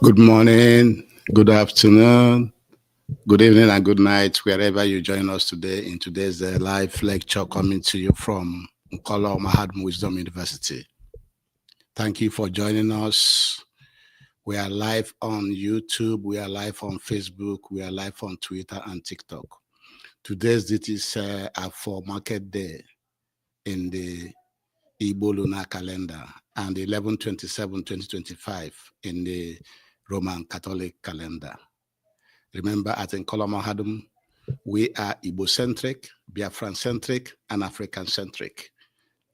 Good morning, good afternoon, good evening, and good night, wherever you join us today in today's live lecture coming to you from Nkolo Mahadum Wisdom University. Thank you for joining us. We are live on YouTube, we are live on Facebook, we are live on Twitter and TikTok. Today's date is for Market Day in the Igbo lunar calendar and 11/27/2025 in the Roman Catholic calendar. Remember, at Nkolo Mahadum, we are Igbo-centric, Biafran-centric, and African-centric.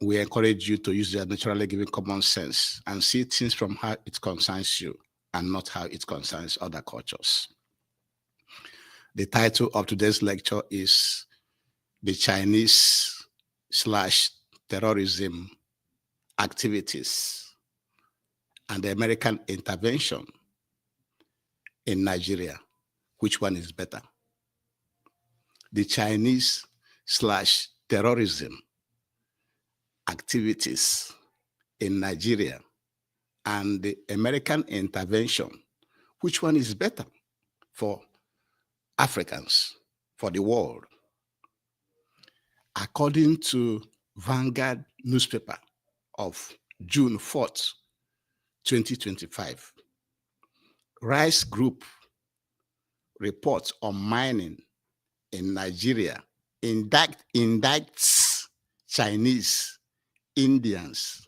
We encourage you to use your naturally given common sense and see things from how it concerns you and not how it concerns other cultures. The title of today's lecture is The Chinese/terrorism activities and the American intervention in Nigeria. Which one is better? The Chinese/terrorism activities in Nigeria and the American intervention. Which one is better for Africans, for the world? According to Vanguard newspaper of June 4th, 2025, Rice Group reports on mining in Nigeria indicts Chinese Indians.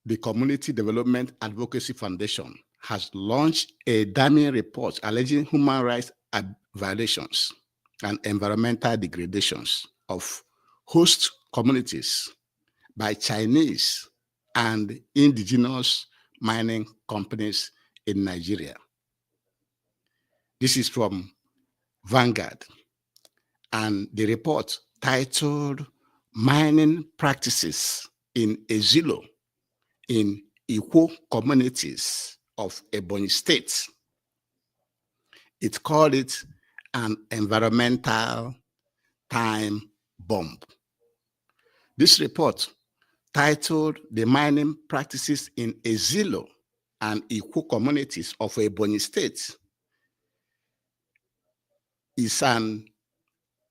The Community Development Advocacy Foundation has launched a damning report alleging human rights violations and environmental degradations of host communities by Chinese and indigenous mining companies in Nigeria. This is from Vanguard, and the report titled Mining Practices in Ezilo in Ikwo Communities of Ebonyi State. It called it an environmental time bomb. This report, titled The Mining Practices in Ezilo and Ikwo Communities of Ebonyi State, is an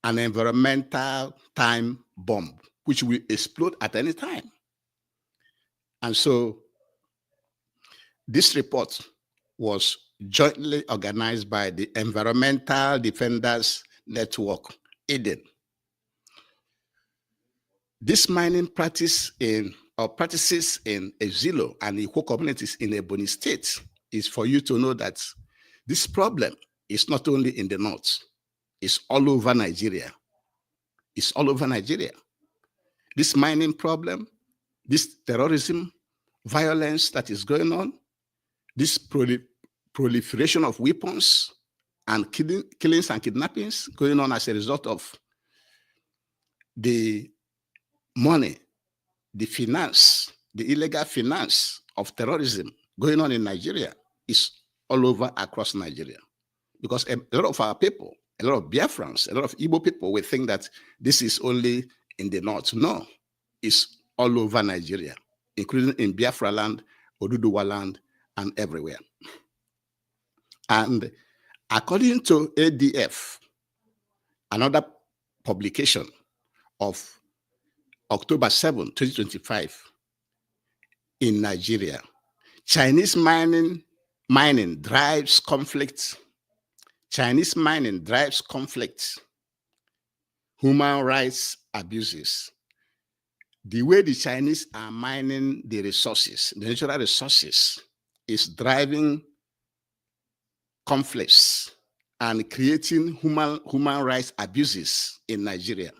environmental time bomb, which will explode at any time. And so this report was jointly organized by the Environmental Defenders Network, EDEN. This mining practices in Ezilo and Ikwo communities in Ebonyi State is for you to know that this problem is not only in the north, it's all over Nigeria. It's all over Nigeria. This mining problem, this terrorism, violence that is going on, this proliferation of weapons and killings and kidnappings going on as a result of the money, the finance, the illegal finance of terrorism going on in Nigeria is all over across Nigeria. Because a lot of our people, a lot of Biafrans, a lot of Igbo people will think that this is only in the north. No, it's all over Nigeria, including in Biafra land, Oduduwa land, and everywhere. And according to ADF, another publication of October 7, 2025, in Nigeria, Chinese mining drives conflict. Chinese mining drives conflict, human rights abuses. The way the Chinese are mining the resources, the natural resources, is driving conflicts and creating human rights abuses in Nigeria.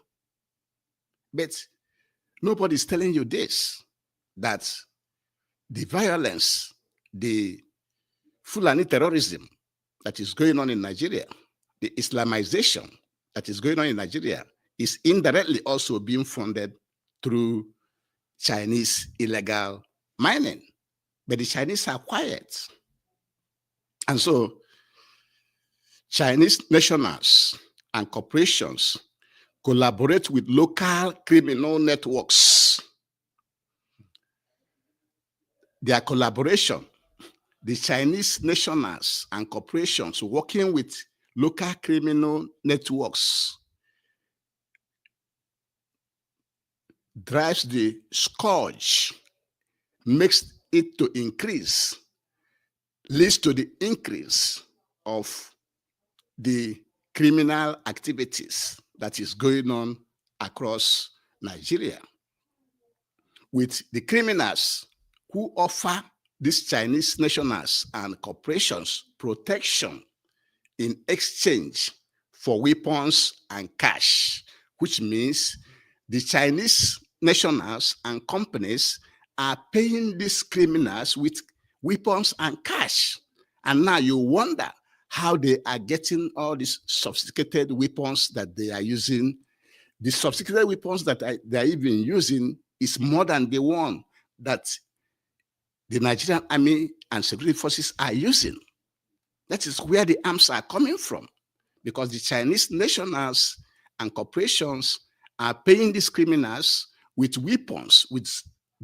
But nobody is telling you this, that the violence, the Fulani terrorism that is going on in Nigeria, the Islamization that is going on in Nigeria, is indirectly also being funded through Chinese illegal mining. But the Chinese are quiet. And so Chinese nationals and corporations collaborate with local criminal networks. Their collaboration the Chinese nationals and corporations working with local criminal networks drives the scourge, makes it to increase, leads to the increase of the criminal activities that is going on across Nigeria, with the criminals who offer these Chinese nationals and corporations protection in exchange for weapons and cash, which means the Chinese nationals and companies are paying these criminals with weapons and cash. And now you wonder how they are getting all these sophisticated weapons that they are using. The sophisticated weapons that they are even using is more than the one that the Nigerian army and security forces are using. That is where the arms are coming from, because the Chinese nationals and corporations are paying these criminals with weapons, with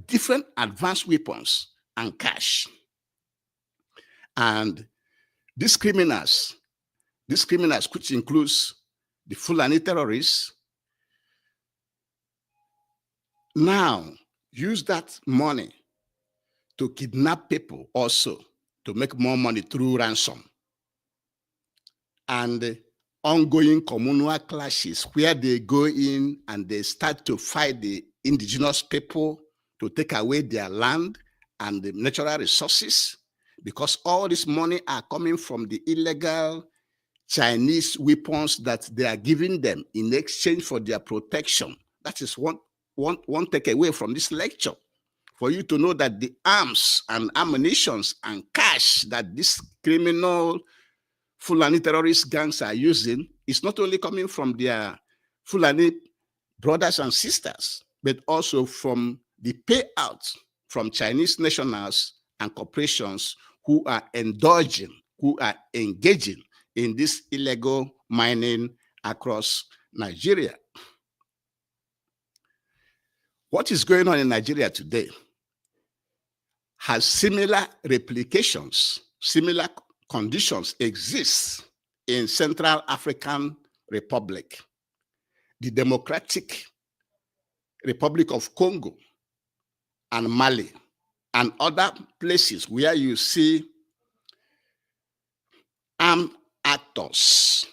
different advanced weapons and cash. And these criminals, which includes the Fulani terrorists, now use that money to kidnap people also, to make more money through ransom. And ongoing communal clashes where they go in and they start to fight the indigenous people to take away their land and the natural resources, because all this money are coming from the illegal Chinese weapons that they are giving them in exchange for their protection. That is one takeaway from this lecture, for you to know that the arms and ammunitions and cash that these criminal Fulani terrorist gangs are using is not only coming from their Fulani brothers and sisters, but also from the payouts from Chinese nationals and corporations who are indulging, who are engaging in this illegal mining across Nigeria. What is going on in Nigeria today has similar replications, similar conditions exist in Central African Republic, the Democratic Republic of Congo, and Mali, and other places where you see armed actors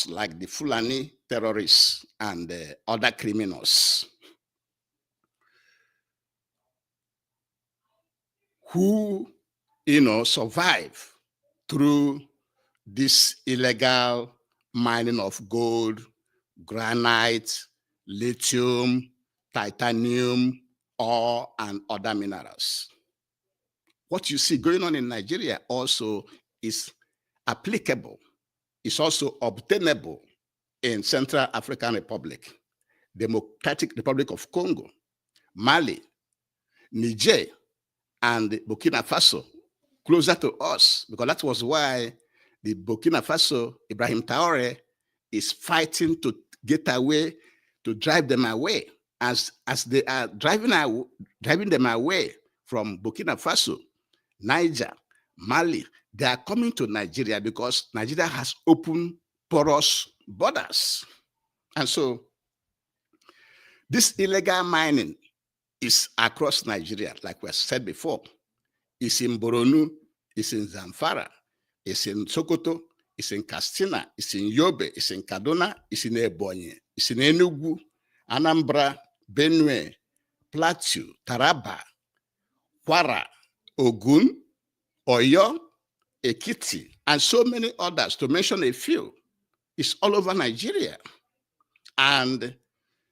like the Fulani terrorists and other criminals who, survive through this illegal mining of gold, granite, lithium, titanium, ore, and other minerals. What you see going on in Nigeria also is applicable, is also obtainable in Central African Republic, Democratic Republic of Congo, Mali, Niger, and Burkina Faso, closer to us, because that was why the Burkina Faso, Ibrahim Traore, is fighting to get away, to drive them away. As they are driving them away from Burkina Faso, Niger, Mali, they are coming to Nigeria because Nigeria has open, porous borders. And so this illegal mining is across Nigeria, like we said before. It's in Borno, it's in Zamfara, it's in Sokoto, it's in Katsina, it's in Yobe, it's in Kaduna, it's in Ebonyi, it's in Enugu, Anambra, Benue, Plateau, Taraba, Kwara, Ogun, Oyo, Ekiti, and so many others, to mention a few. It's all over Nigeria. And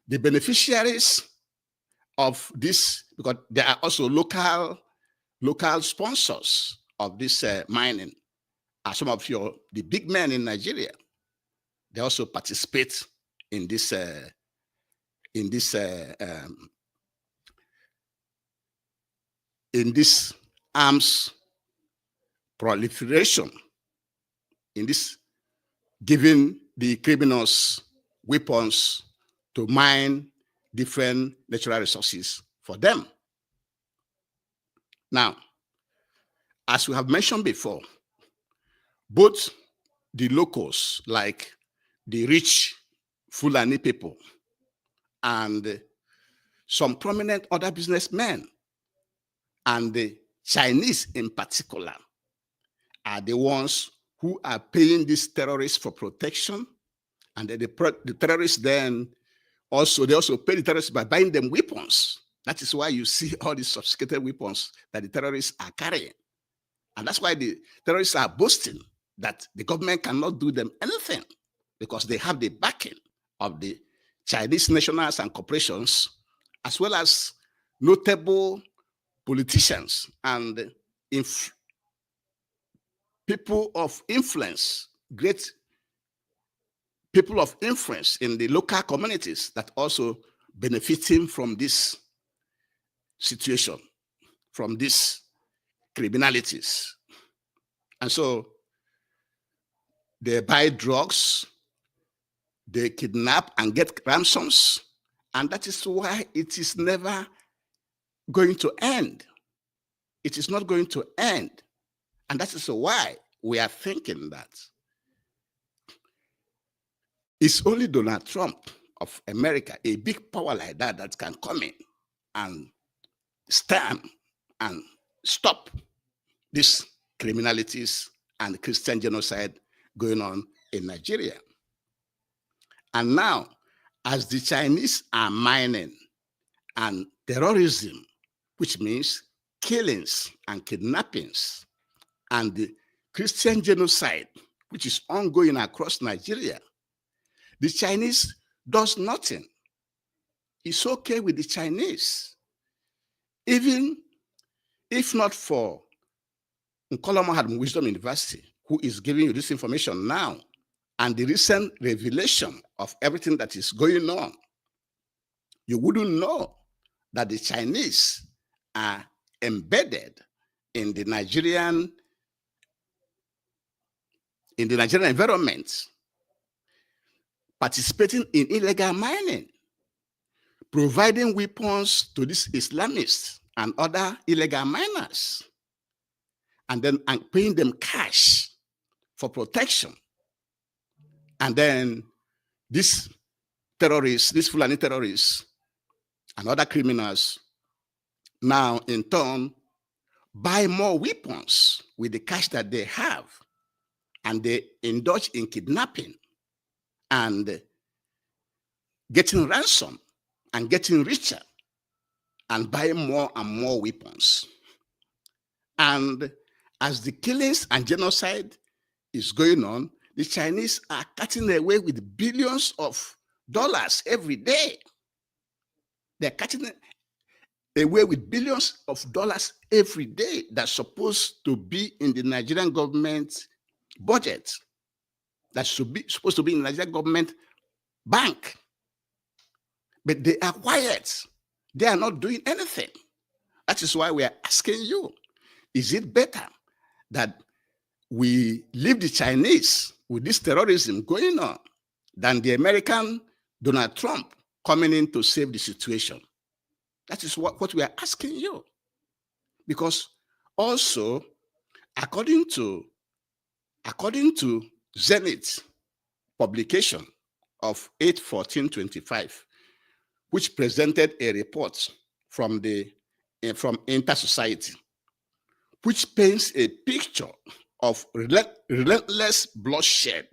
the beneficiaries of this, because there are also local sponsors of this mining, are some of the big men in Nigeria. They also participate in this arms proliferation, in this giving the criminals weapons to mine different natural resources for them. Now, as we have mentioned before, both the locals, like the rich Fulani people, and some prominent other businessmen, and the Chinese in particular, are the ones who are paying these terrorists for protection. And then the terrorists then they also pay the terrorists by buying them weapons. That is why you see all these sophisticated weapons that the terrorists are carrying. And that's why the terrorists are boasting that the government cannot do them anything, because they have the backing of the Chinese nationals and corporations, as well as notable politicians and people of influence, great people of influence in the local communities that also benefiting from this situation, from these criminalities. And so they buy drugs, they kidnap and get ransoms, and that is why it is never going to end. It is not going to end. And that is why we are thinking that it's only Donald Trump of America, a big power like that, that can come in and stand and stop these criminalities and Christian genocide going on in Nigeria. And now, as the Chinese are mining and terrorism, which means killings and kidnappings, and the Christian genocide, which is ongoing across Nigeria, the Chinese does nothing. It's okay with the Chinese. Even if not for Nkola Mahadum Wisdom University, who is giving you this information now, and the recent revelation of everything that is going on, you wouldn't know that the Chinese are embedded in the Nigerian environment, participating in illegal mining, providing weapons to these Islamists and other illegal miners, and then paying them cash for protection. And then these terrorists, these Fulani terrorists and other criminals, now in turn buy more weapons with the cash that they have, and they indulge in kidnapping and getting ransom and getting richer and buying more and more weapons. And as the killings and genocide is going on, the Chinese are cutting away with billions of dollars every day. They're cutting away with billions of dollars every day that's supposed to be in the Nigerian government budget, that supposed to be in the Nigerian government bank. But they are quiet. They are not doing anything. That is why we are asking you, is it better that we leave the Chinese with this terrorism going on than the American Donald Trump coming in to save the situation? That is what we are asking you. Because also, according to Zenith publication of 8/14/25, which presented a report from Inter-Society, which paints a picture of relentless bloodshed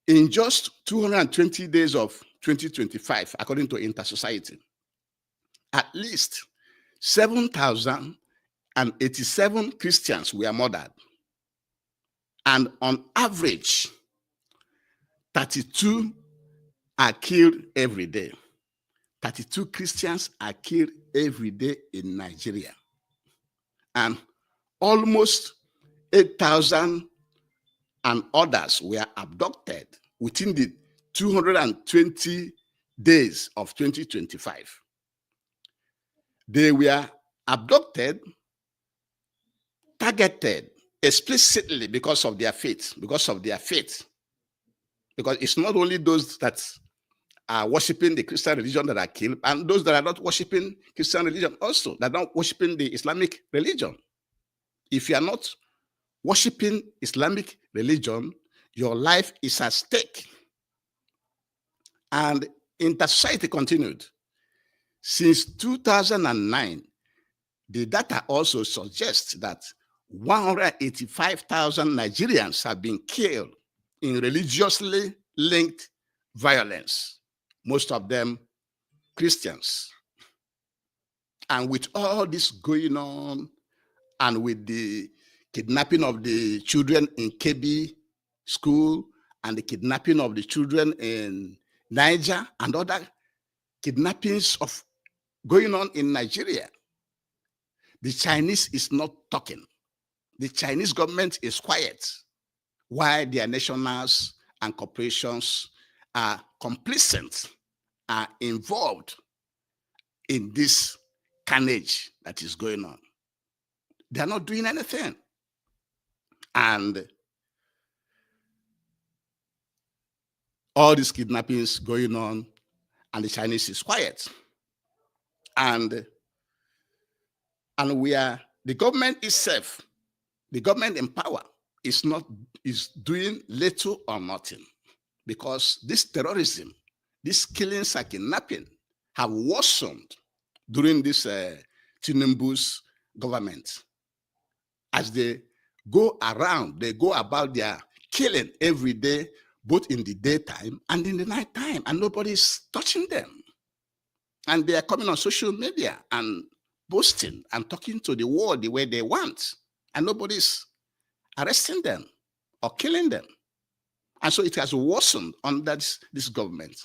in just 220 days of 2025, according to Inter-Society. At least 7,087 Christians were murdered. And on average, 32 are killed every day. 32 Christians are killed every day in Nigeria. And almost 8,000 and others were abducted within the 220 days of 2025. They were abducted, targeted explicitly because of their faith, because it's not only those that are worshiping the Christian religion that are killed, and those that are not worshiping Christian religion also, that are not worshiping the Islamic religion. If you are not worshiping Islamic religion, your life is at stake. And Inter-Society continued. Since 2009, the data also suggests that 185,000 Nigerians have been killed in religiously linked violence, most of them Christians. And with all this going on, and with the kidnapping of the children in KB school, and the kidnapping of the children in Niger, and other kidnappings of going on in Nigeria, the Chinese is not talking. The Chinese government is quiet, while their nationals and corporations are complicit, are involved in this carnage that is going on. They are not doing anything. And all these kidnappings going on, and the Chinese is quiet. And the government itself, the government in power is doing little or nothing, because this terrorism, these killings and kidnapping have worsened during this Tinubu's government. As they go about their killing every day, both in the daytime and in the nighttime, and nobody's touching them. And they are coming on social media and boasting and talking to the world the way they want, and nobody's arresting them or killing them. And so it has worsened under this government.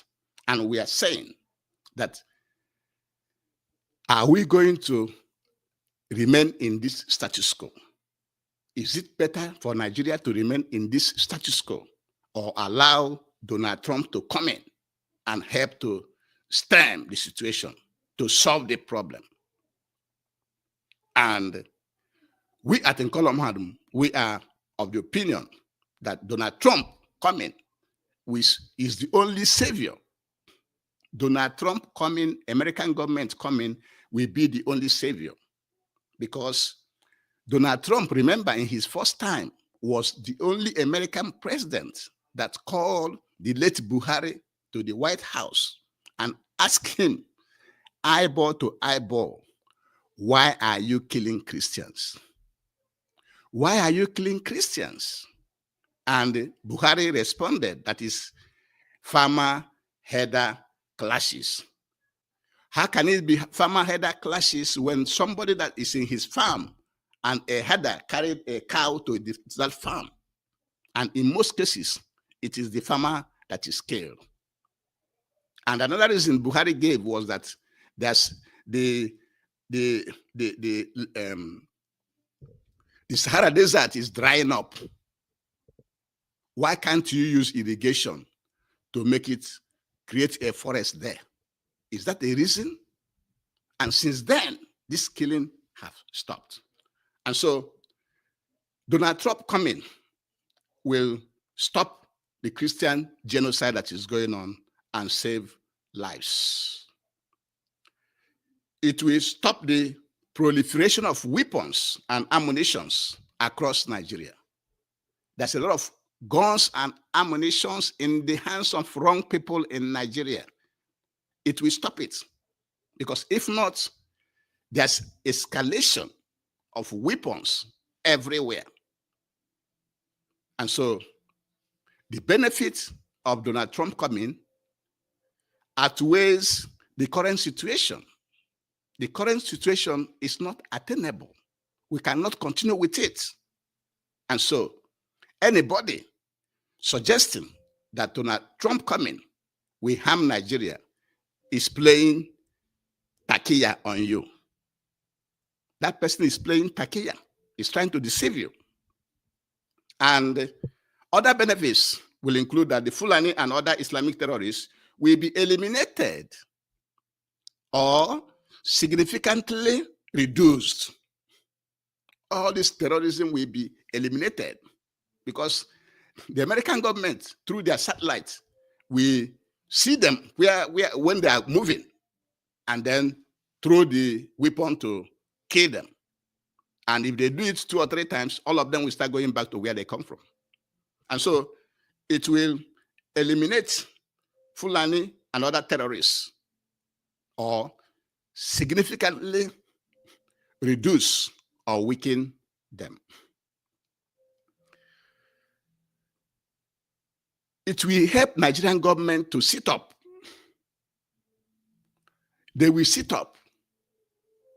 And we are saying that, are we going to remain in this status quo? Is it better for Nigeria to remain in this status quo, or allow Donald Trump to come in and help to stem the situation, to solve the problem? And we at Nkolomhadum, we are of the opinion that Donald Trump coming is the only savior. Donald Trump coming, American government coming, will be the only savior, because Donald Trump, remember, in his first time, was the only American president that called the late Buhari to the White House and asked him, eyeball to eyeball, why are you killing Christians? Why are you killing Christians? And Buhari responded, that is farmer-herder clashes. How can it be farmer-herder clashes when somebody that is in his farm and a herder carried a cow to that farm? And in most cases, it is the farmer that is killed. And another reason Buhari gave was that there's the Sahara Desert is drying up. Why can't you use irrigation to make it, create a forest there? Is that a reason? And since then, this killing have stopped. And so Donald Trump coming will stop the Christian genocide that is going on and save lives. It will stop the proliferation of weapons and ammunitions across Nigeria. There's a lot of guns and ammunitions in the hands of wrong people in Nigeria. It will stop it, because if not, there's escalation of weapons everywhere. And so the benefit of Donald Trump coming outweighs the current situation. The current situation is not attainable. We cannot continue with it. And so anybody suggesting that Donald Trump coming will harm Nigeria is playing takiya on you. That person is playing takiya. He's trying to deceive you. And other benefits will include that the Fulani and other Islamic terrorists will be eliminated or significantly reduced. All this terrorism will be eliminated, because the American government, through their satellites, will see them when they are moving, and then throw the weapon to kill them. And if they do it 2 or 3 times, all of them will start going back to where they come from. And so it will eliminate Fulani and other terrorists, or significantly reduce or weaken them. It will help Nigerian government to sit up. They will sit up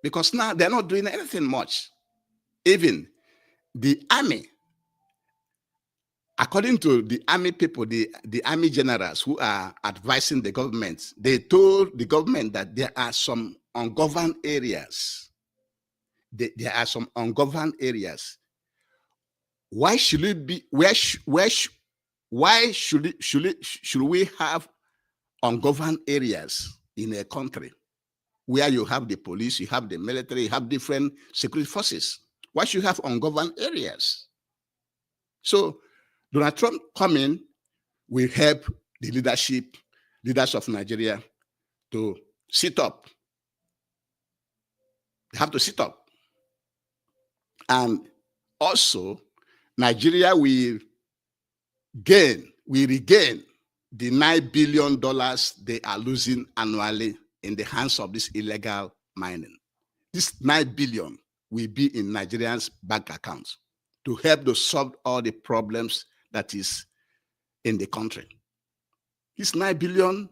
because now they're not doing anything much. Even the army, according to the army people, the army generals who are advising the government, they told the government that there are some ungoverned areas. There are some ungoverned areas. Why should it be? Why should we have ungoverned areas in a country where you have the police, you have the military, you have different security forces? Why should you have ungoverned areas? So Donald Trump coming will help the leaders of Nigeria to sit up. They have to sit up. And also, Nigeria will regain the $9 billion they are losing annually in the hands of this illegal mining. This $9 billion will be in Nigerians' bank accounts to help to solve all the problems that is in the country. This $9 billion,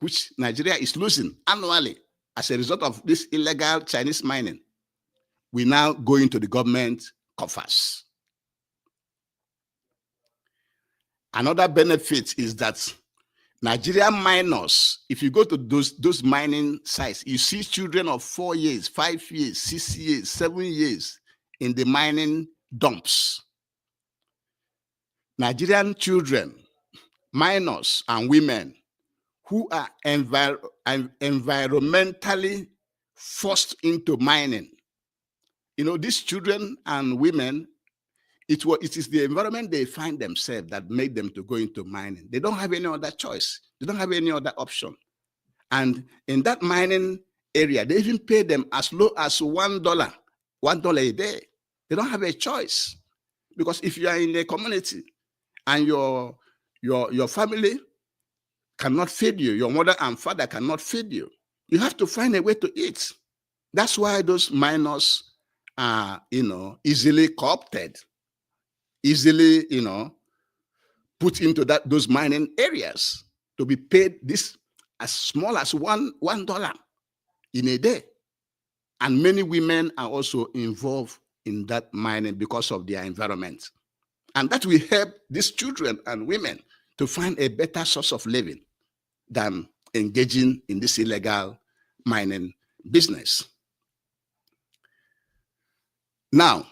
which Nigeria is losing annually as a result of this illegal Chinese mining, will now go into the government coffers. Another benefit is that Nigerian miners, if you go to those mining sites, you see children of 4 years, 5 years, 6 years, 7 years in the mining dumps. Nigerian children, minors and women who are environmentally forced into mining. You know, these children and women, it is the environment they find themselves that made them to go into mining. They don't have any other choice. They don't have any other option. And in that mining area, they even pay them as low as $1 a day. They don't have a choice. Because if you are in a community and your family cannot feed you, your mother and father cannot feed you, you have to find a way to eat. That's why those miners are, easily co-opted, easily, put into those mining areas to be paid this as small as $1 in a day. And many women are also involved in that mining because of their environment. And that will help these children and women to find a better source of living than engaging in this illegal mining business. Now,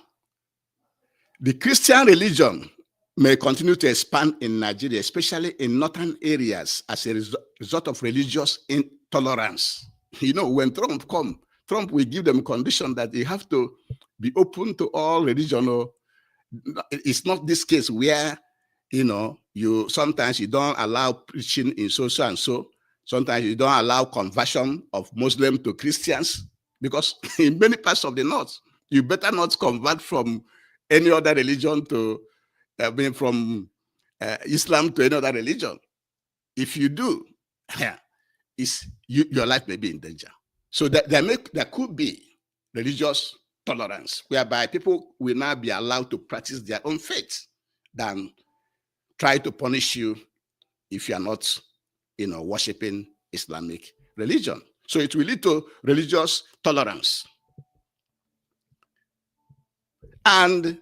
the Christian religion may continue to expand in Nigeria, especially in northern areas, as a result of religious intolerance. When Trump comes, Trump will give them condition that you have to be open to all religion. It's not this case where, you sometimes you don't allow preaching in so and so. Sometimes you don't allow conversion of Muslims to Christians, because in many parts of the north, you better not convert from any other religion to, from Islam to any other religion. If you do, your life may be in danger. So there could be religious tolerance, whereby people will now be allowed to practice their own faith than try to punish you if you are not, worshiping Islamic religion. So it will lead to religious tolerance. And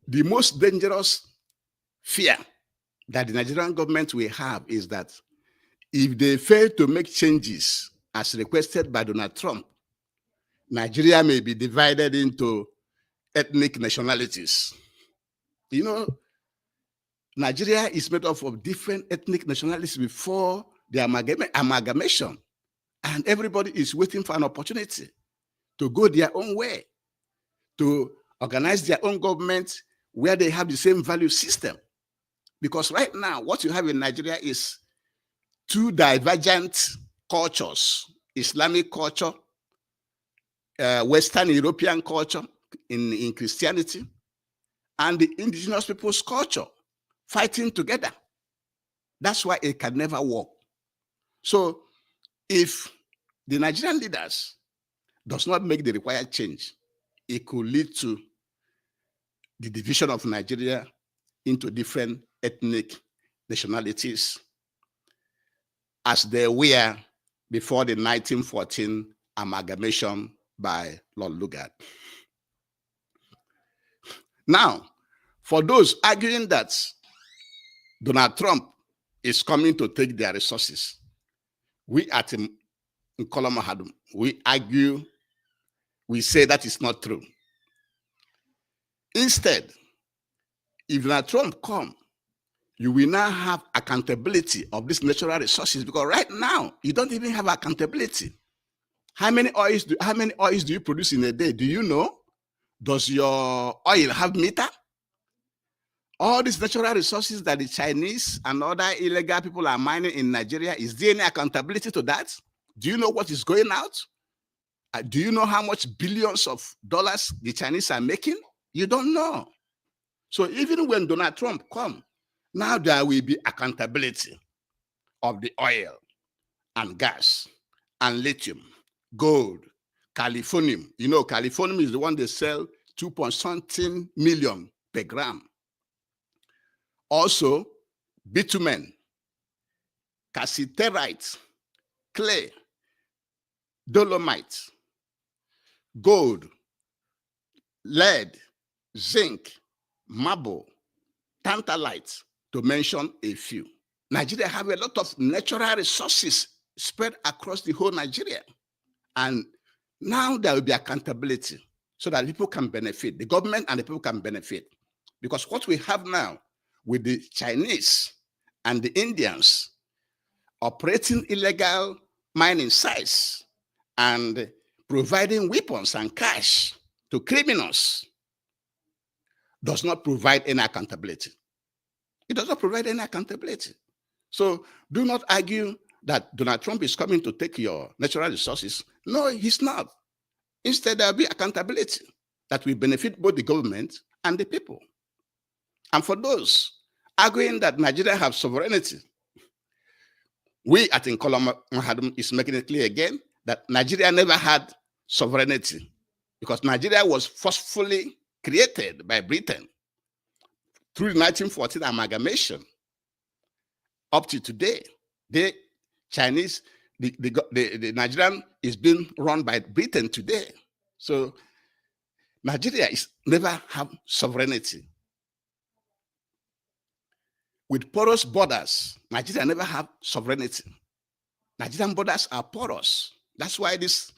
the most dangerous fear that the Nigerian government will have is that if they fail to make changes as requested by Donald Trump, Nigeria may be divided into ethnic nationalities. Nigeria is made up of different ethnic nationalities before the amalgamation. And everybody is waiting for an opportunity to go their own way, to organize their own government where they have the same value system. Because right now, what you have in Nigeria is two divergent cultures: Islamic culture, Western European culture in Christianity and the indigenous people's culture fighting together. That's why it can never work. So if the Nigerian leaders does not make the required change, it could lead to the division of Nigeria into different ethnic nationalities as they were before the 1914 amalgamation by Lord Lugard. Now, for those arguing that Donald Trump is coming to take their resources, we at Nkolo Mahadum, we argue, we say that is not true. Instead, if Donald Trump come, you will now have accountability of these natural resources, because right now you don't even have accountability. How many oils do you produce in a day? Do you know? Does your oil have meter? All these natural resources that the Chinese and other illegal people are mining in Nigeria, is there any accountability to that? Do you know what is going out? Do you know how much billions of dollars the Chinese are making? You don't know. So even when Donald Trump comes, now there will be accountability of the oil and gas and lithium, gold, californium. You know, californium is the one they sell 2.something million per gram. Also, bitumen, cassiterite, clay, dolomite, gold, lead, zinc, marble, tantalite, to mention a few. Nigeria have a lot of natural resources spread across the whole Nigeria. And now there will be accountability so that people can benefit, the government and the people can benefit. Because what we have now with the Chinese and the Indians operating illegal mining sites and providing weapons and cash to criminals does not provide any accountability. It does not provide any accountability. So do not argue that Donald Trump is coming to take your natural resources. No, he's not. Instead, there will be accountability that will benefit both the government and the people. And for those arguing that Nigeria has sovereignty, we at Nkolo Mahadum is making it clear again that Nigeria never had sovereignty, because Nigeria was forcefully created by Britain through the 1914 amalgamation. Up to today, the Chinese, the Nigerian is being run by Britain today. So Nigeria is never have sovereignty. With porous borders, Nigeria never have sovereignty. Nigerian borders are porous. That's why these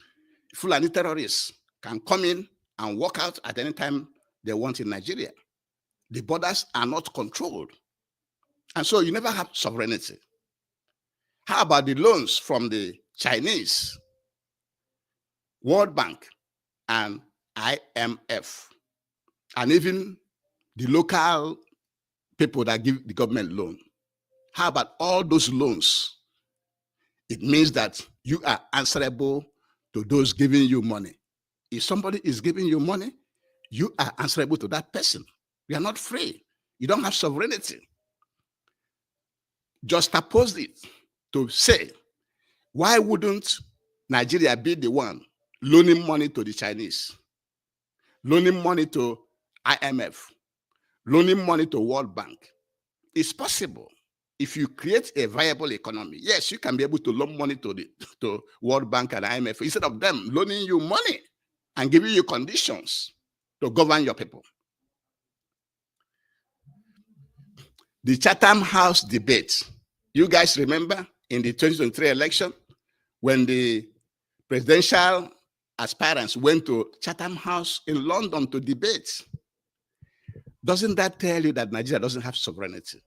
Fulani terrorists can come in and walk out at any time they want in Nigeria. The borders are not controlled. And so you never have sovereignty. How about the loans from the Chinese, World Bank, and IMF, and even the local people that give the government loan? How about all those loans? It means that you are answerable to those giving you money. If somebody is giving you money, you are answerable to that person. You are not free. You don't have sovereignty. Just oppose it to say, why wouldn't Nigeria be the one loaning money to the Chinese, loaning money to IMF, loaning money to World Bank? It's possible. If you create a viable economy, yes, you can be able to loan money to World Bank and IMF instead of them loaning you money and giving you conditions to govern your people. The Chatham House debate. You guys remember in the 2023 election when the presidential aspirants went to Chatham House in London to debate? Doesn't that tell you that Nigeria doesn't have sovereignty?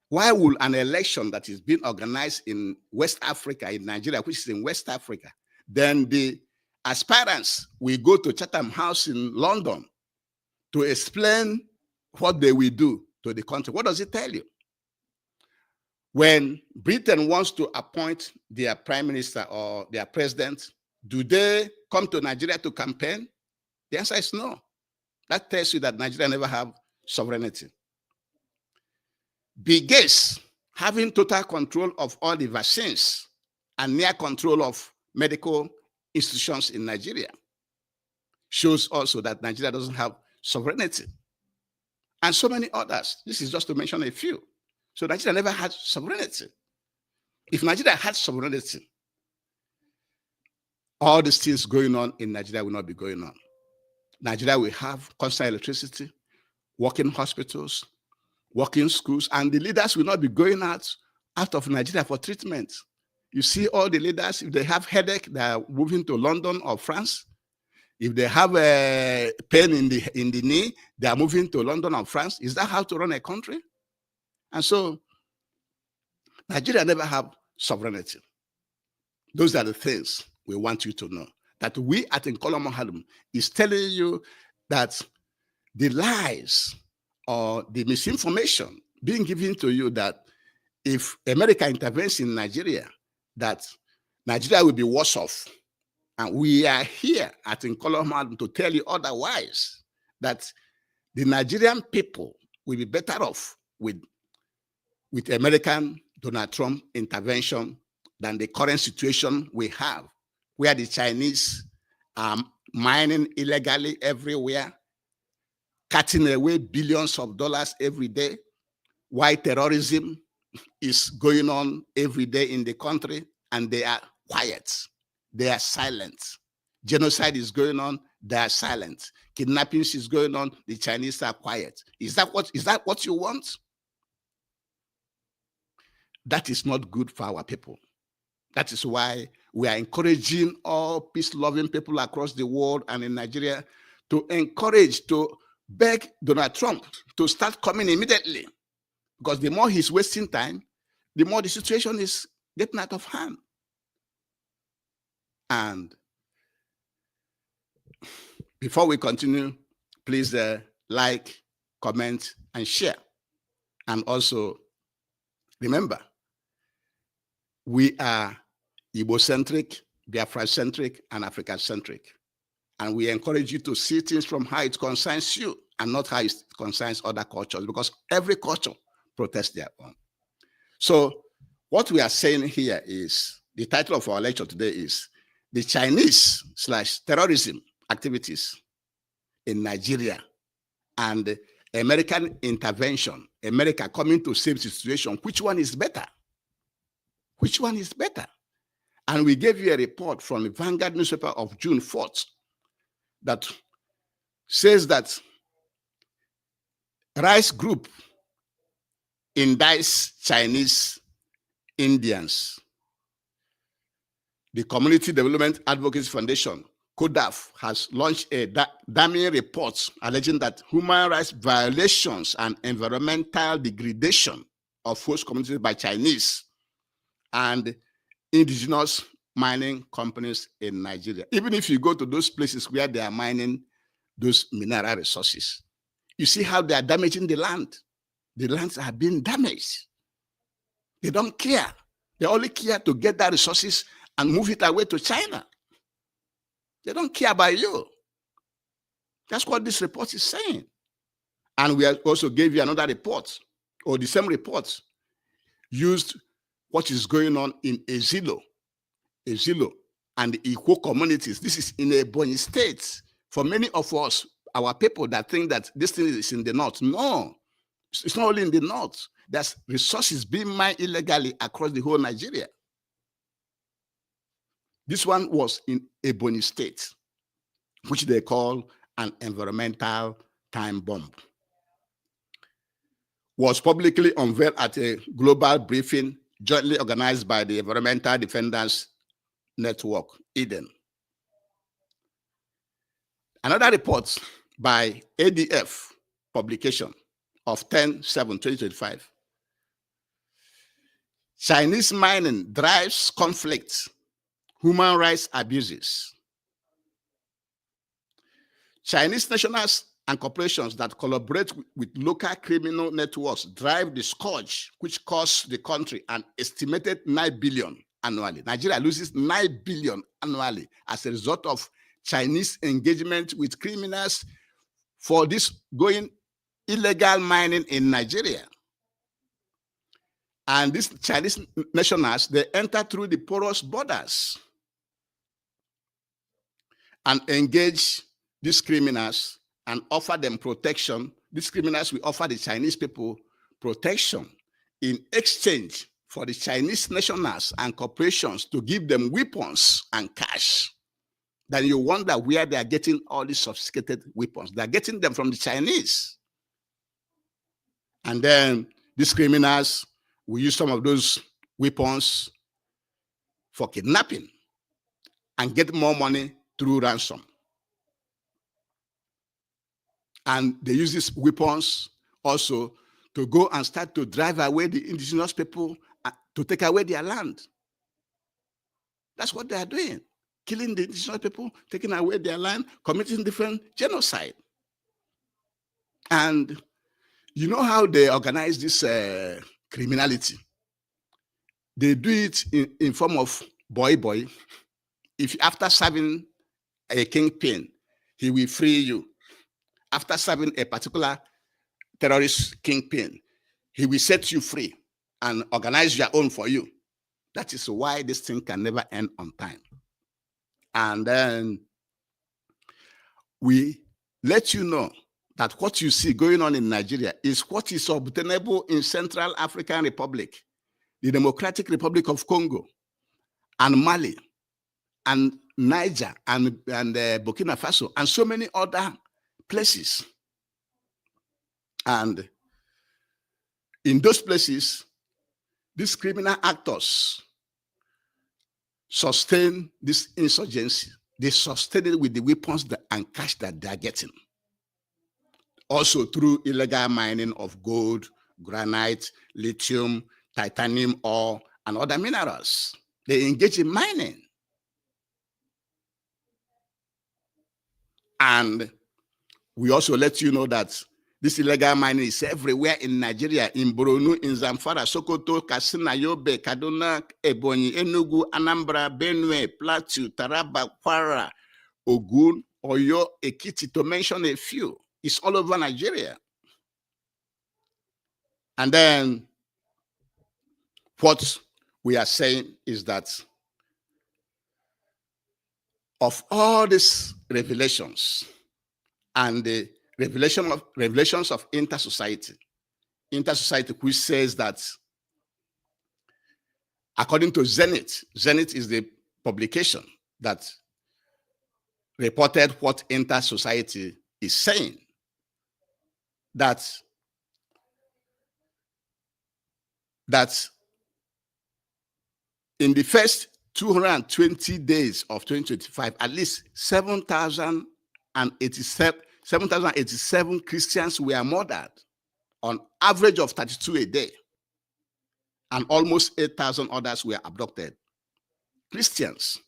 Why would an election that is being organized in West Africa, in Nigeria, which is in West Africa, then the aspirants will go to Chatham House in London to explain what they will do to the country? What does it tell you? When Britain wants to appoint their prime minister or their president Do they come to Nigeria to campaign? The answer is no. That tells you that Nigeria never have sovereignty. Bill Gates having total control of all the vaccines and near control of medical institutions in Nigeria shows also that Nigeria doesn't have sovereignty. And so many others. This is just to mention a few. So Nigeria never had sovereignty. If Nigeria had sovereignty, all these things going on in Nigeria will not be going on. Nigeria will have constant electricity, working hospitals, working schools, and the leaders will not be going out of Nigeria for treatment. You see all the leaders, if they have headache, they are moving to London or France. If they have a pain in the knee, they are moving to London or France. Is that how to run a country? And so Nigeria never have sovereignty. Those are the things we want you to know. That we at Nkolo Mahadum is telling you that the lies or the misinformation being given to you that if America intervenes in Nigeria, that Nigeria will be worse off. And we are here at Nkolo Mahadum to tell you otherwise, that the Nigerian people will be better off with American Donald Trump intervention than the current situation we have, where the Chinese are mining illegally everywhere, cutting away billions of dollars every day, while terrorism is going on every day in the country, and they are quiet. They are silent. Genocide is going on, they are silent. Kidnappings is going on, the Chinese are quiet. Is that what you want? That is not good for our people. That is why we are encouraging all peace-loving people across the world and in Nigeria to beg Donald Trump to start coming immediately. Because the more he's wasting time, the more the situation is getting out of hand. And before we continue, please like, comment, and share. And also, remember, we are Igbo-centric, Biafra-centric, and Africa-centric. And we encourage you to see things from how it concerns you and not how it concerns other cultures, because every culture protests their own. So what we are saying here is, the title of our lecture today is the Chinese/terrorism activities in Nigeria and American intervention, America coming to save the situation. Which one is better? Which one is better? And we gave you a report from the Vanguard newspaper of June 4th that says that Rice Group indicts Chinese Indians. The Community Development Advocacy Foundation, CODAF, has launched a damning report alleging that human rights violations and environmental degradation of host communities by Chinese and indigenous mining companies in Nigeria. Even if you go to those places where they are mining those mineral resources, you see how they are damaging the land. The lands are being damaged. They don't care. They only care to get that resources and move it away to China. They don't care about you. That's what this report is saying. And we also gave you another report, or the same report, used what is going on in Ezilo and the Ikwo communities. This is in Ebonyi State. For many of us, our people that think that this thing is in the north. No, it's not only in the north. There's resources being mined illegally across the whole Nigeria. This one was in Ebonyi State, which they call an environmental time bomb. Was publicly unveiled at a global briefing jointly organized by the Environmental Defenders Network, Eden. Another report by ADF publication of 10/7/2025. Chinese mining drives conflict, human rights abuses. Chinese nationals and corporations that collaborate with local criminal networks drive the scourge, which costs the country an estimated $9 billion annually. Nigeria loses 9 billion annually as a result of Chinese engagement with criminals for this going illegal mining in Nigeria. And these Chinese nationals, they enter through the porous borders and engage these criminals and offer them protection. These criminals will offer the Chinese people protection in exchange for the Chinese nationals and corporations to give them weapons and cash. Then you wonder where they are getting all these sophisticated weapons. They are getting them from the Chinese. And then these criminals will use some of those weapons for kidnapping and get more money through ransom. And they use these weapons also to go and start to drive away the indigenous people, to take away their land. That's what they are doing. Killing the indigenous people, taking away their land, committing different genocide. And you know how they organize this criminality? They do it in form of boy. If after serving a kingpin, he will free you. After serving a particular terrorist kingpin, he will set you free and organize your own for you. That is why this thing can never end on time. And then we let you know that what you see going on in Nigeria is what is obtainable in Central African Republic, the Democratic Republic of Congo, and Mali, and Niger, and Burkina Faso, and so many other places. And in those places, these criminal actors sustain this insurgency. They sustain it with the weapons and cash that they are getting. Also through illegal mining of gold, granite, lithium, titanium ore, and other minerals. They engage in mining. And we also let you know that this illegal mining is everywhere in Nigeria, in Borno, in Zamfara, Sokoto, Katsina, Yobe, Kaduna, Ebonyi, Enugu, Anambra, Benue, Plateau, Taraba, Kwara, Ogun, Oyo, Ekiti, to mention a few. It's all over Nigeria. And then what we are saying is that of all these revelations and the revelations of intersociety, which says that according to Zenith is the publication that reported what intersociety is saying, that in the first 220 days of 2025, at least 7,087 Christians were murdered, on average of 32 a day, and almost 8,000 others were abducted. Christians.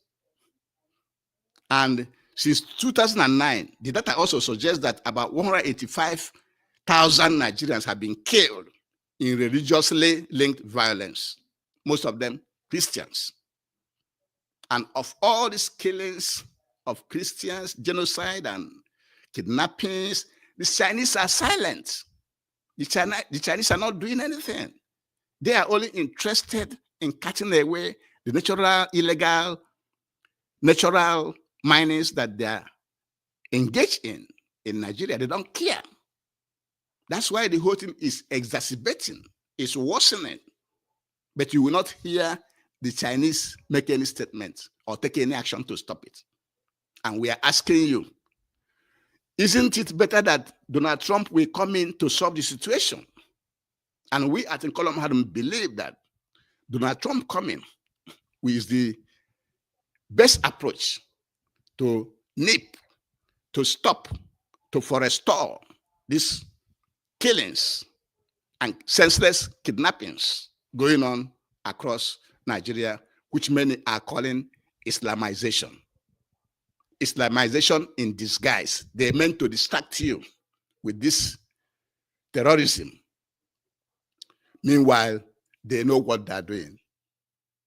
And since 2009, the data also suggests that about 185,000 Nigerians have been killed in religiously linked violence, most of them Christians. And of all these killings of Christians, genocide and kidnappings, the Chinese are silent. The Chinese are not doing anything. They are only interested in cutting away the natural minings that they are engaged in Nigeria. They don't care. That's why the whole thing is exacerbating, it's worsening. But you will not hear the Chinese make any statement or take any action to stop it. And we are asking you, isn't it better that Donald Trump will come in to solve the situation? And we at Nkolom Hadum believe that Donald Trump coming is the best approach to nip, to stop, to forestall these killings and senseless kidnappings going on across Nigeria, which many are calling Islamization. Islamization in disguise. They're meant to distract you with this terrorism. Meanwhile, they know what they're doing.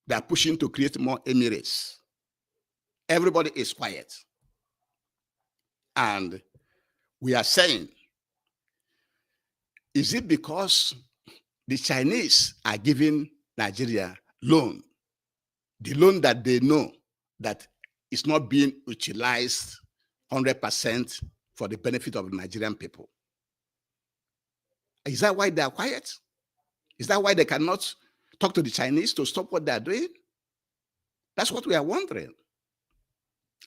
They are pushing to create more Emirates. Everybody is quiet. And we are saying, is it because the Chinese are giving Nigeria loan, the loan that they know that is not being utilized 100% for the benefit of the Nigerian people? Is that why they are quiet? Is that why they cannot talk to the Chinese to stop what they are doing? That's what we are wondering.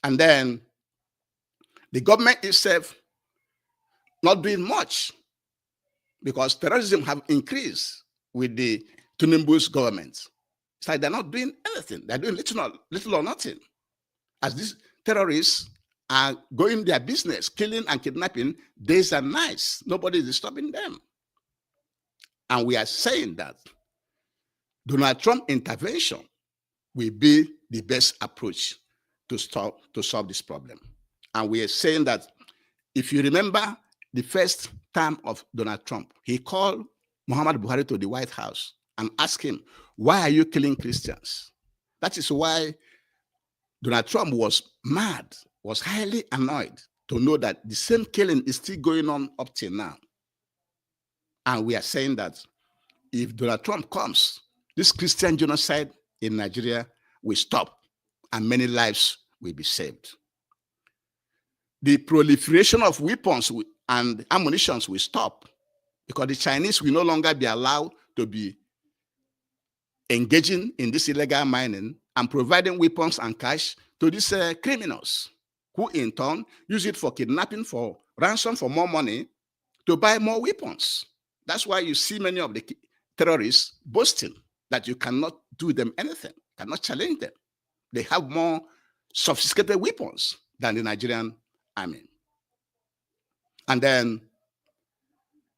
And then the government itself not doing much, because terrorism have increased with the Tinubu's government. It's like they're not doing anything. They're doing little or nothing. As these terrorists are going their business, killing and kidnapping days and nights. Nobody is stopping them. And we are saying that Donald Trump intervention will be the best approach to solve this problem. And we are saying that, if you remember the first term of Donald Trump, he called Muhammad Buhari to the White House and asked him, why are you killing Christians? That is why Donald Trump was mad, was highly annoyed to know that the same killing is still going on up till now. And we are saying that if Donald Trump comes, this Christian genocide in Nigeria will stop and many lives will be saved. The proliferation of weapons and ammunition will stop, because the Chinese will no longer be allowed to be engaging in this illegal mining and providing weapons and cash to these criminals, who in turn use it for kidnapping, for ransom, for more money, to buy more weapons. That's why you see many of the terrorists boasting that you cannot do them anything, cannot challenge them. They have more sophisticated weapons than the Nigerian army. And then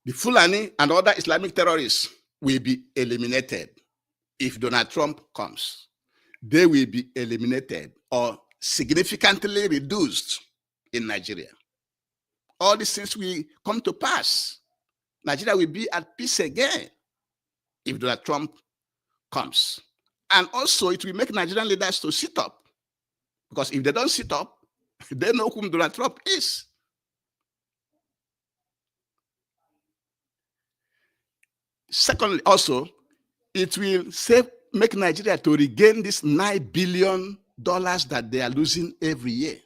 the Fulani and other Islamic terrorists will be eliminated if Donald Trump comes. They will be eliminated or significantly reduced in Nigeria. All these things will come to pass. Nigeria will be at peace again if Donald Trump comes. And also, it will make Nigerian leaders to sit up, because if they don't sit up, they know whom Donald Trump is. Secondly, also, it will make Nigeria to regain this $9 billion that they are losing every year.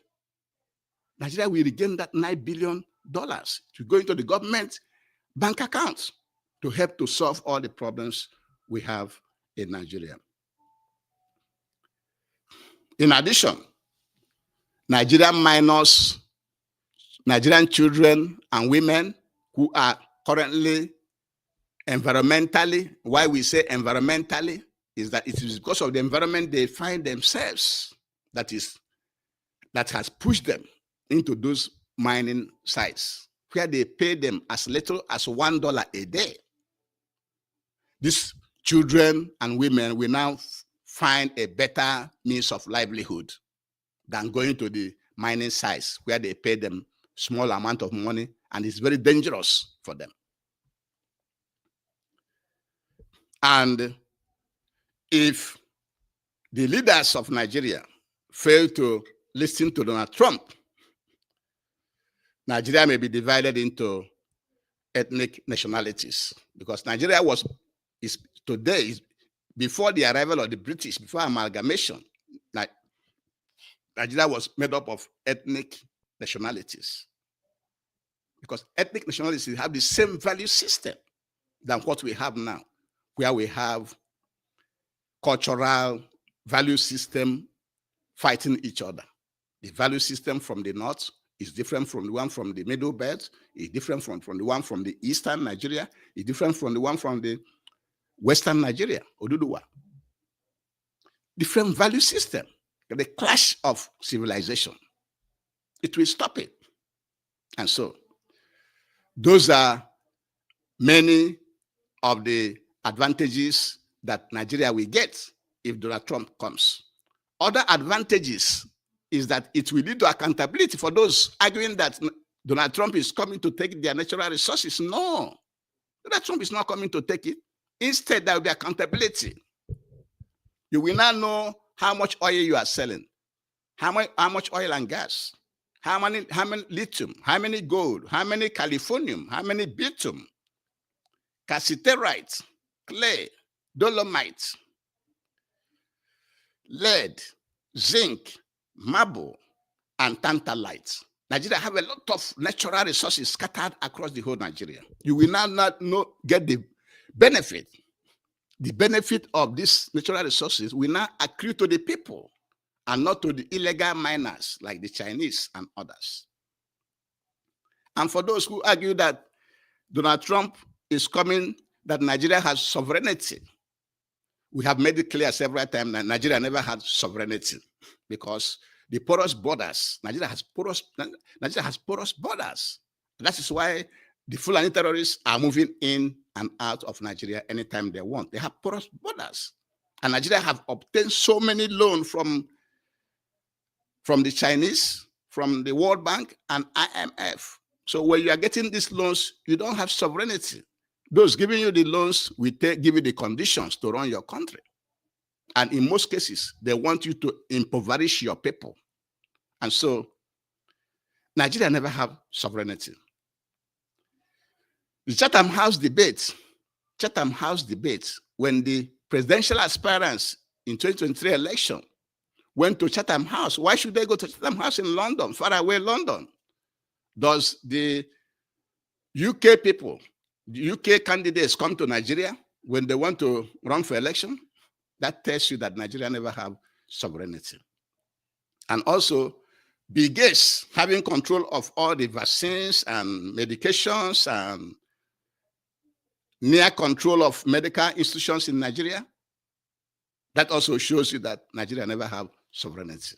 Nigeria will regain that $9 billion to go into the government bank accounts to help to solve all the problems we have in Nigeria. In addition, Nigerian minors, Nigerian children and women who are currently environmentally, why we say environmentally, is that it is because of the environment they find themselves that has pushed them into those mining sites, where they pay them as little as $1 a day. These children and women will now find a better means of livelihood than going to the mining sites, where they pay them small amount of money and it's very dangerous for them. And if the leaders of Nigeria fail to listen to Donald Trump, Nigeria may be divided into ethnic nationalities, because Nigeria is before the arrival of the British, before amalgamation, Nigeria was made up of ethnic nationalities, because ethnic nationalities have the same value system than what we have now, where we have cultural value system fighting each other. The value system from the north is different from the one from the Middle Belt, is different from the one from the eastern Nigeria, is different from the one from the western Nigeria, Oduduwa. Different value system. The clash of civilization. It will stop it. And so, those are many of the advantages that Nigeria will get if Donald Trump comes. Other advantages is that it will lead to accountability for those arguing that Donald Trump is coming to take their natural resources. No, Donald Trump is not coming to take it. Instead, there will be accountability. You will now know how much oil you are selling, how much oil and gas, how many lithium, how many gold, how many californium, how many bitumen, cassiterite, clay, dolomite, lead, zinc, marble, and tantalite. Nigeria have a lot of natural resources scattered across the whole Nigeria. You will now not get the benefit. The benefit of these natural resources will now accrue to the people and not to the illegal miners like the Chinese and others. And for those who argue that Donald Trump is coming, that Nigeria has sovereignty, we have made it clear several times that Nigeria never had sovereignty because the porous borders, Nigeria has porous borders. That is why the Fulani terrorists are moving in and out of Nigeria anytime they want. They have porous borders. And Nigeria have obtained so many loans from the Chinese, from the World Bank and IMF. So when you are getting these loans, you don't have sovereignty. Those giving you the loans will give you the conditions to run your country. And in most cases, they want you to impoverish your people. And so Nigeria never have sovereignty. The Chatham House debate, when the presidential aspirants in 2023 election went to Chatham House, why should they go to Chatham House in London, far away London? Does the UK people, the UK candidates come to Nigeria when they want to run for election? That tells you that Nigeria never have sovereignty. And also, Bill Gates having control of all the vaccines and medications and near control of medical institutions in Nigeria, that also shows you that Nigeria never have sovereignty,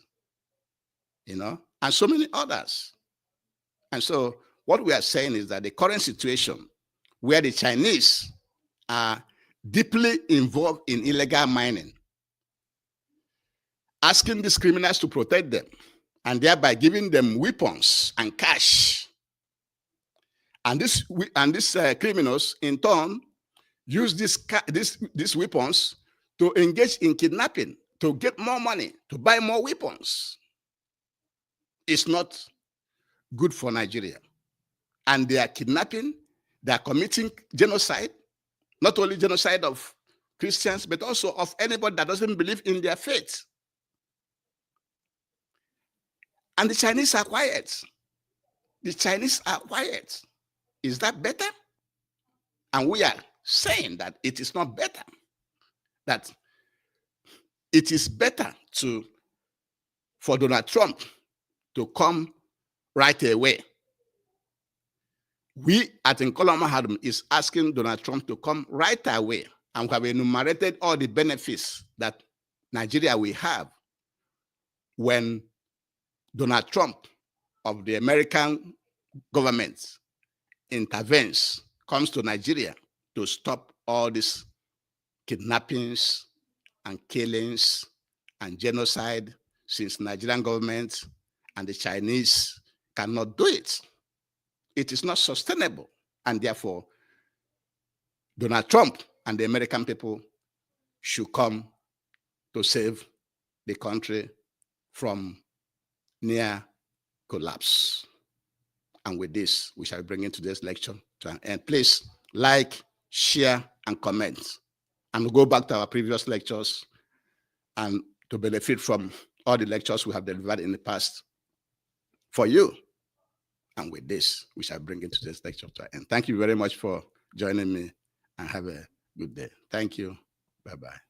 and so many others. And so what we are saying is that the current situation where the Chinese are deeply involved in illegal mining, asking these criminals to protect them, and thereby giving them weapons and cash. And these criminals, in turn, use these weapons to engage in kidnapping, to get more money, to buy more weapons. It's not good for Nigeria. And they are kidnapping, they are committing genocide, not only genocide of Christians, but also of anybody that doesn't believe in their faith. And the Chinese are quiet. The Chinese are quiet. Is that better? And we are saying that it is not better. That it is better for Donald Trump to come right away. We at Nkola Mahadum is asking Donald Trump to come right away, and we have enumerated all the benefits that Nigeria will have when Donald Trump of the American government intervenes, comes to Nigeria to stop all these kidnappings and killings and genocide, since Nigerian government and the Chinese cannot do it. It is not sustainable. And therefore, Donald Trump and the American people should come to save the country from near collapse. And with this, we shall bring in today's lecture to an end. Please like, share, and comment. And we'll go back to our previous lectures and to benefit from all the lectures we have delivered in the past for you. And with this, we shall bring in today's lecture to an end. Thank you very much for joining me, and have a good day. Thank you. Bye-bye.